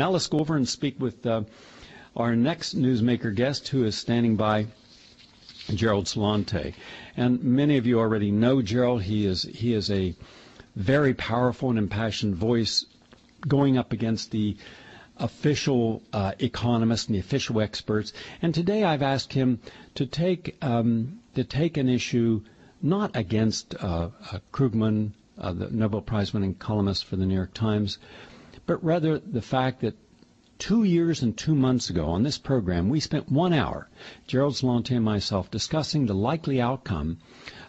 Now let's go over and speak with our next newsmaker guest, who is standing by, GERALD CELENTE. And many of you already know Gerald. He is a very powerful and impassioned voice going up against the official economists and the official experts. And today I've asked him to take an issue not against Krugman, the Nobel Prize winning columnist for the New York Times, but rather the fact that 2 years and 2 months ago on this program, we spent 1 hour, GERALD CELENTE and myself, discussing the likely outcome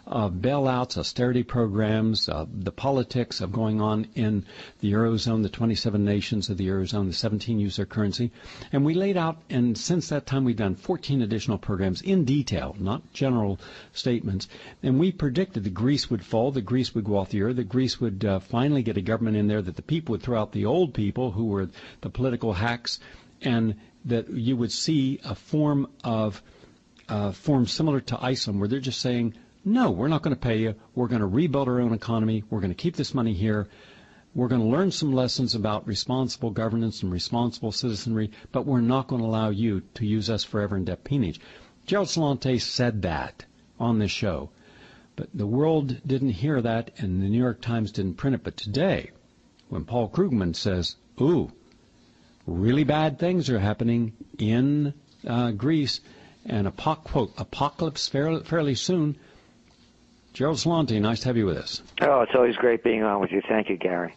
of bailouts, austerity programs, the politics of going on in the Eurozone, the 27 nations of the Eurozone, the 17 use their currency. And we laid out, and since that time we've done 14 additional programs in detail, not general statements. And we predicted that Greece would fall, that Greece would go off the euro, that Greece would finally get a government in there, that the people would throw out the old people who were the political hacks, and that you would see a form similar to Iceland, where they're just saying, no, we're not going to pay you. We're going to rebuild our own economy. We're going to keep this money here. We're going to learn some lessons about responsible governance and responsible citizenry, but we're not going to allow you to use us forever in debt peonage. GERALD CELENTE said that on this show, but the world didn't hear that, and the New York Times didn't print it. But today, when Paul Krugman says, ooh, really bad things are happening in Greece, and quote, apocalypse fairly soon, GERALD CELENTE, nice to have you with us. Oh, it's always great being on with you. Thank you, Gary.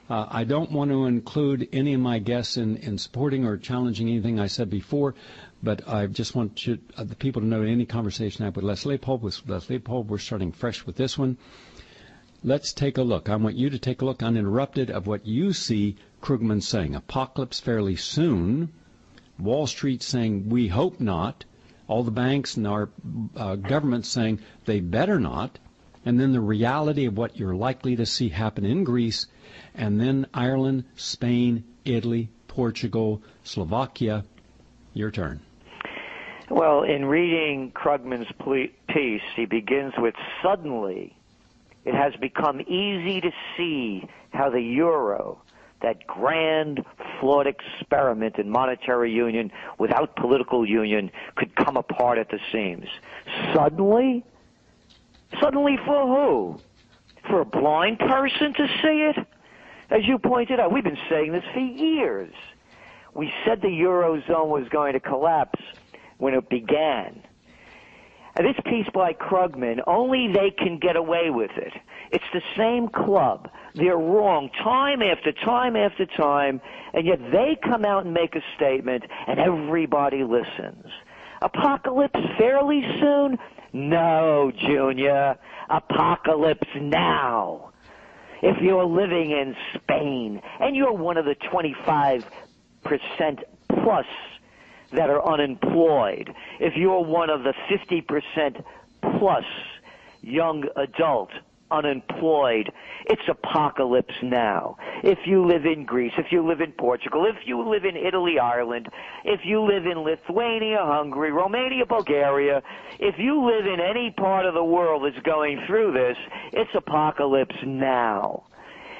I don't want to include any of my guests in supporting or challenging anything I said before, but I just want the people to know any conversation I have with Les Leopold, we're starting fresh with this one. Let's take a look. I want you to take a look uninterrupted of what you see Krugman saying. Apocalypse fairly soon. Wall Street saying, we hope not. All the banks and our government saying they better not, and then the reality of what you're likely to see happen in Greece, and then Ireland, Spain, Italy, Portugal, Slovakia. Your turn. Well, in reading Krugman's piece, he begins with, suddenly it has become easy to see how the euro, that grand, flawed experiment in monetary union without political union, could come apart at the seams. Suddenly? Suddenly for who? For a blind person to see it? As you pointed out, we've been saying this for years. We said the Eurozone was going to collapse when it began. And this piece by Krugman, only they can get away with it. It's the same club. They're wrong time after time after time, and yet they come out and make a statement, and everybody listens. Apocalypse fairly soon? No, Junior. Apocalypse now. If you're living in Spain, and you're one of the 25% plus that are unemployed, if you're one of the 50% plus young adult unemployed, it's apocalypse now. If you live in Greece, if you live in Portugal, if you live in Italy, Ireland, if you live in Lithuania, Hungary, Romania, Bulgaria, if you live in any part of the world that's going through this, it's apocalypse now.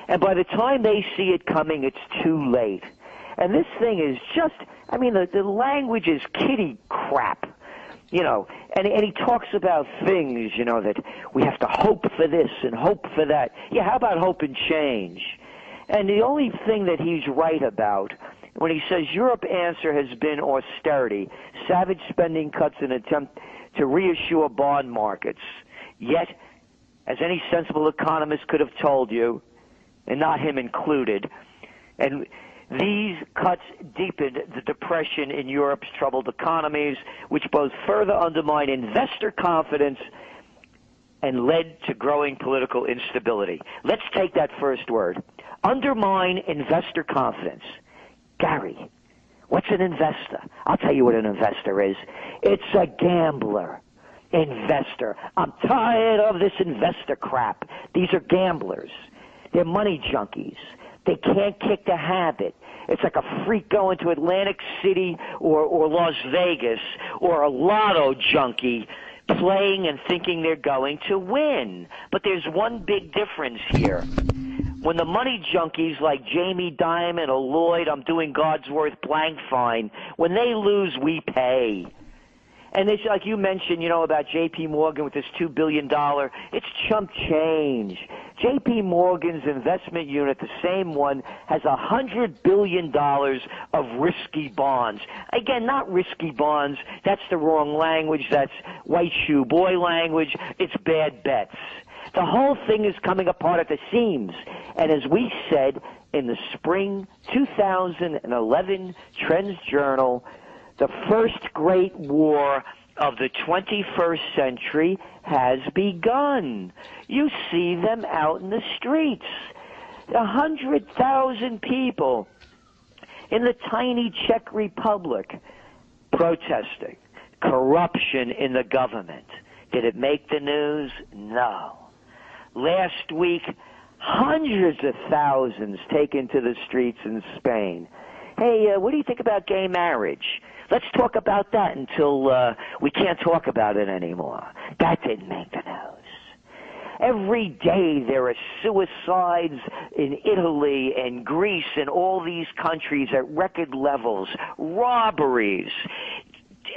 And by the time they see it coming, it's too late. And this thing is just, I mean, the language is kiddie crap. You know, and he talks about things, you know, that we have to hope for this and hope for that. Yeah, how about hope and change? And the only thing that he's right about, when he says Europe's answer has been austerity, savage spending cuts in an attempt to reassure bond markets. Yet, as any sensible economist could have told you, and not him included, and these cuts deepened the depression in Europe's troubled economies, which both further undermined investor confidence and led to growing political instability. Let's take that first word. Undermine investor confidence. Gary, what's an investor? I'll tell you what an investor is. It's a gambler. Investor. I'm tired of this investor crap. These are gamblers. They're money junkies. They can't kick the habit. It's like a freak going to Atlantic City or Las Vegas, or a lotto junkie playing and thinking they're going to win. But there's one big difference here. when the money junkies like Jamie Dimon or Lloyd, I'm doing God's worth blank fine, when they lose, we pay. And it's like you mentioned, about jpmorgan with this $2 billion. It's chump change. jpmorgan's investment unit, the same one, has $100 billion of risky bonds. Again, not risky bonds. That's the wrong language. That's white shoe boy language. It's bad bets. The whole thing is coming apart at the seams. And as we said in the spring 2011 Trends Journal, the first great war of the 21st century has begun. You see them out in the streets. 100,000 people in the tiny Czech Republic protesting corruption in the government. Did it make the news? No. Last week, hundreds of thousands taken to the streets in Spain. Hey, what do you think about gay marriage? Let's talk about that until we can't talk about it anymore. That didn't make the news. Every day there are suicides in Italy and Greece and all these countries at record levels, robberies.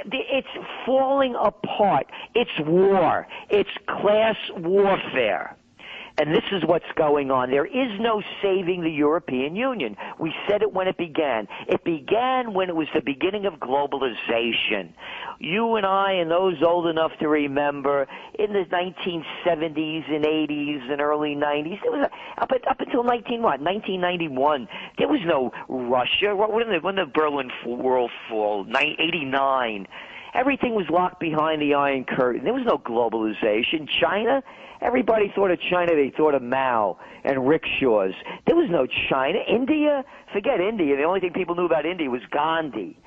It's falling apart. It's war. It's class warfare. And this is what's going on. There is no saving the European Union. We said it when it began. It began when it was the beginning of globalization. You and I and those old enough to remember in the 1970s and 80s and early 90s, it was up until 1991, there was no Russia. When the Berlin Wall fall, 89, everything was locked behind the Iron Curtain. There was no globalization. China, everybody thought of China, they thought of Mao and rickshaws. There was no China. India, forget India. The only thing people knew about India was Gandhi.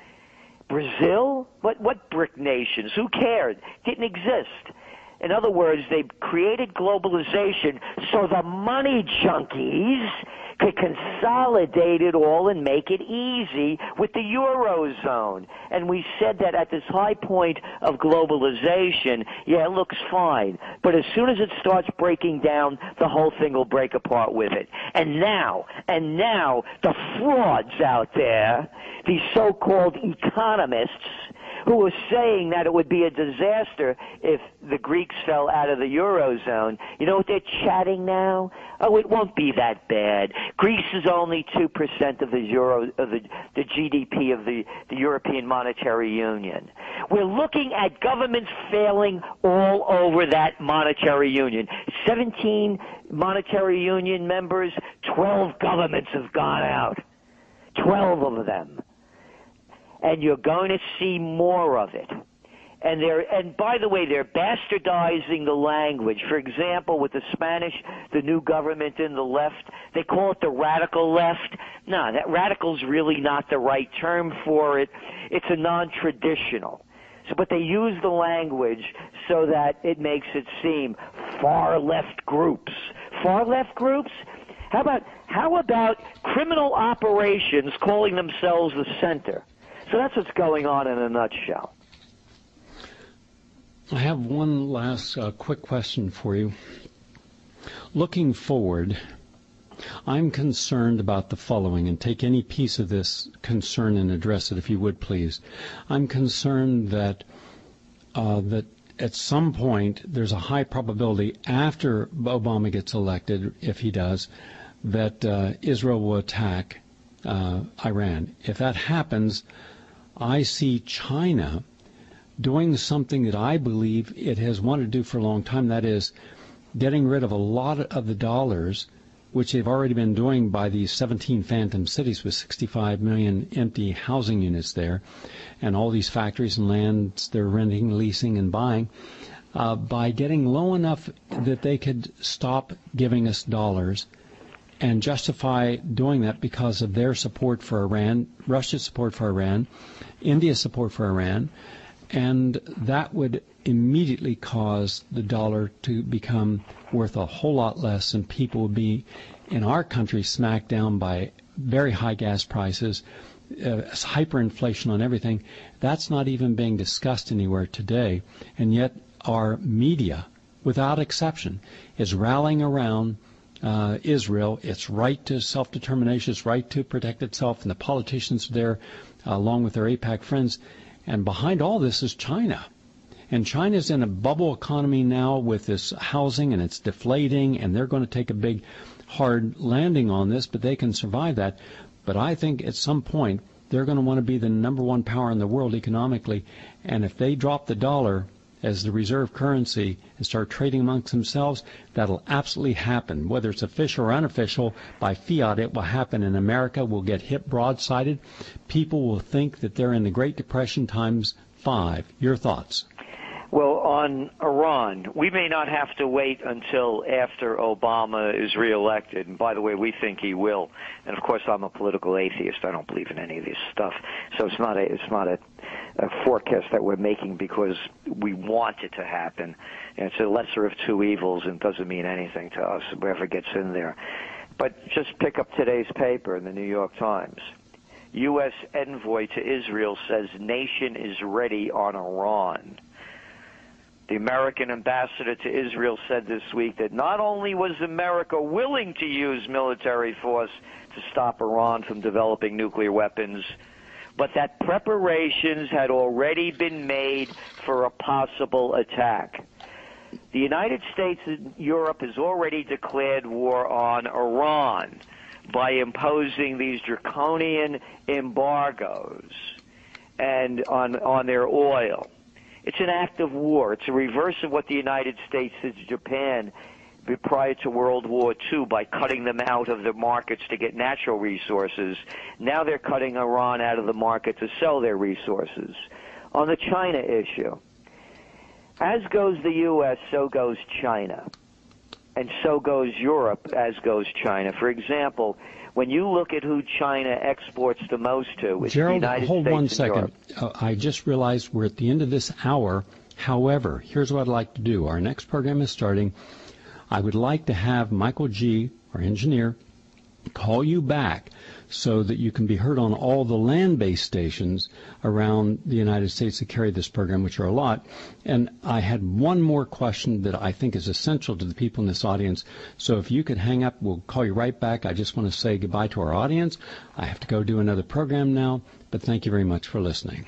Brazil, what brick nations? Who cared? Didn't exist. In other words, they created globalization so the money junkies could consolidate it all and make it easy with the Eurozone. And we said that at this high point of globalization, yeah, it looks fine. But as soon as it starts breaking down, the whole thing will break apart with it. And now, the frauds out there, these so-called economists, who are saying that it would be a disaster if the Greeks fell out of the Eurozone. You know what they're chatting now? Oh, it won't be that bad. Greece is only 2% of the GDP of the European Monetary Union. We're looking at governments failing all over that monetary union. 17 monetary union members, 12 governments have gone out. 12 of them. And you're going to see more of it. And by the way, they're bastardizing the language. For example, with the Spanish, the new government in the left, they call it the radical left. No, that radical's really not the right term for it. It's a non-traditional. So, but they use the language so that it makes it seem far left groups. Far left groups? How about criminal operations calling themselves the center? So that's what's going on in a nutshell. I have one last quick question for you. Looking forward, I'm concerned about the following, and take any piece of this concern and address it if you would, please. I'm concerned that that at some point there's a high probability after Obama gets elected, if he does, that Israel will attack Iran. If that happens, I see China doing something that I believe it has wanted to do for a long time, that is getting rid of a lot of the dollars, which they've already been doing by these 17 phantom cities with 65 million empty housing units there, and all these factories and lands they're renting, leasing, and buying, by getting low enough that they could stop giving us dollars and justify doing that because of their support for Iran, Russia's support for Iran, India's support for Iran, and that would immediately cause the dollar to become worth a whole lot less, and people would be in our country smacked down by very high gas prices, hyperinflation on everything. That's not even being discussed anywhere today, and yet our media, without exception, is rallying around Israel, its right to self-determination, its right to protect itself, and the politicians there, along with their APAC friends. And behind all this is China. And China's in a bubble economy now with this housing, and it's deflating, and they're going to take a big, hard landing on this, but they can survive that. But I think at some point they're going to want to be the number one power in the world economically, and if they drop the dollar as the reserve currency and start trading amongst themselves, that'll absolutely happen. Whether it's official or unofficial, by fiat it will happen, and America will get hit broadsided. People will think that they're in the Great Depression times 5. Your thoughts? Well, on Iran, we may not have to wait until after Obama is reelected. And by the way, we think he will. And of course, I'm a political atheist. I don't believe in any of this stuff. So it's not a forecast that we're making because we want it to happen. And it's a lesser of two evils and doesn't mean anything to us, whoever gets in there. But just pick up today's paper in the New York Times. U.S. envoy to Israel says nation is ready on Iran. The American ambassador to Israel said this week that not only was America willing to use military force to stop Iran from developing nuclear weapons, but that preparations had already been made for a possible attack. The United States and Europe has already declared war on Iran by imposing these draconian embargoes and on their oil. It's an act of war. It's a reverse of what the United States did to Japan prior to World War II by cutting them out of the markets to get natural resources. Now they're cutting Iran out of the market to sell their resources. On the China issue, as goes the U.S., so goes China. And so goes Europe, as goes China. For example, when you look at who China exports the most to, it's Gerald, the United hold States one and second. I just realized we're at the end of this hour. However, here's what I'd like to do. Our next program is starting. I would like to have Michael G., our engineer, call you back so that you can be heard on all the land-based stations around the United States that carry this program, which are a lot. And I had one more question that I think is essential to the people in this audience. So if you could hang up, we'll call you right back. I just want to say goodbye to our audience. I have to go do another program now, but thank you very much for listening.